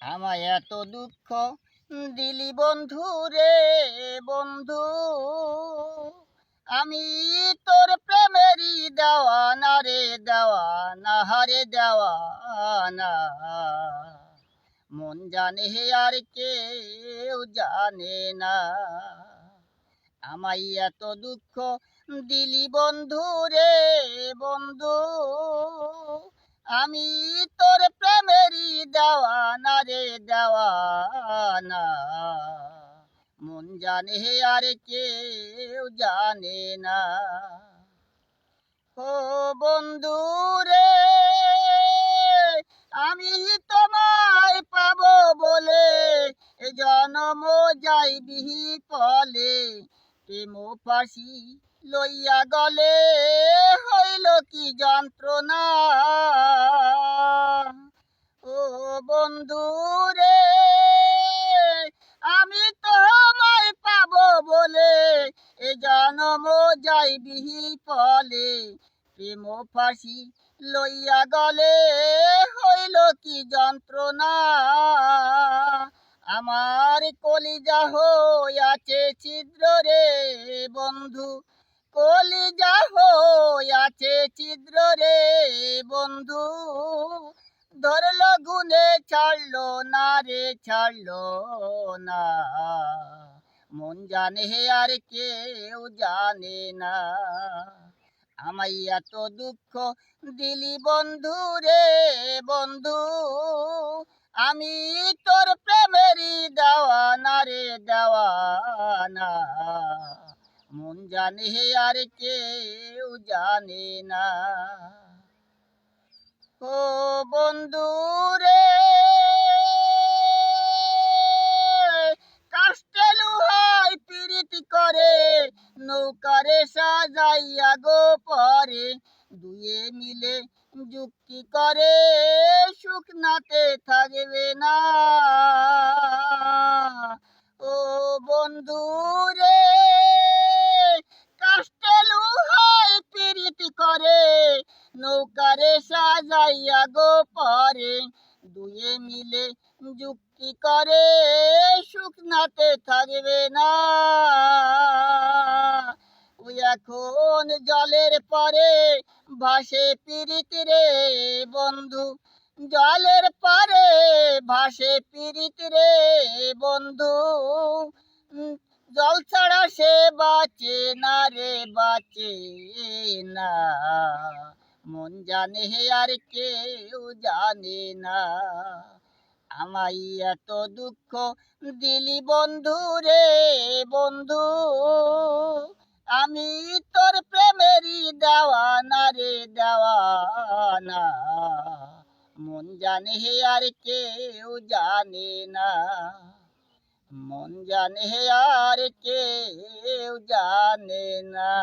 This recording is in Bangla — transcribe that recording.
আমায় এত দুঃখ দিলি বন্ধু রে বন্ধু, আমি তোর প্রেমেরই দেওয়ানা রে দেওয়ানা হারে দেওয়ানা। মন জানে আর কেউ জানে না, আমায় এত দুঃখ দিলি বন্ধু রে বন্ধু, আমি তোর প্রেমেরই দেওয়ানা রে দেওয়ানা। মন জানে আর কেউ জানে না। ও বন্ধু রে, আমি তোমায় পাবো বলে এ জনম যাই বিহি ফলে, প্রেম ফাঁসি লইয়া গলে হইল কি যন্ত্রণা। ও বন্ধু রে, আমি তোমায় পাবো বলে এ জনম যাই বিহি ফলে, প্রেম ফাঁসি লইয়া গলে হইল কি যন্ত্রণা। আমার কলিজা হইয়াছে ছিদ্র রে বন্ধু, কলিজা হইয়াছে ছিদ্র রে বন্ধু, ধরল গুনে ছাড়লো না রে ছাড়লো না। মন জানে আর কেউ জানে না, আমায় এত দুঃখ দিলি বন্ধু রে বন্ধু, আমি তোর প্রেমেরই দেওয়ানা রে দেওয়ানা। মন জানে আর কেউ জানে না। ও বন্ধু রে, কাষ্টে লুহাই পিরিতি করে নৌকারে সাজাইয়া গো পরে, দুয়ে মিলে যুক্তি করে শুকনাতে থাকবে না। ও বন্ধু রে, কাষ্টে লুহাই পিরিতি করে নৌকারে সাজাইয়া গো পরে, দুয়ে মিলে যুক্তি করে শুকনাতে থাকবে না। ওই এখন জলের পরে ভাসে পিরিত রে বন্ধু, জলের পরে ভাসে পিরিত রে বন্ধু, জল ছাড়া সে বাঁচে না রে বাঁচে না। মন জানে আর কেউ জানে না, আমায় এত দুঃখ দিলি বন্ধু রে বন্ধু, আমি তোর প্রেমেরই দেওয়ানা রে দেওয়ানা। মন জানে আর কেউ জানে না, মন জানে আর কেউ জানে না।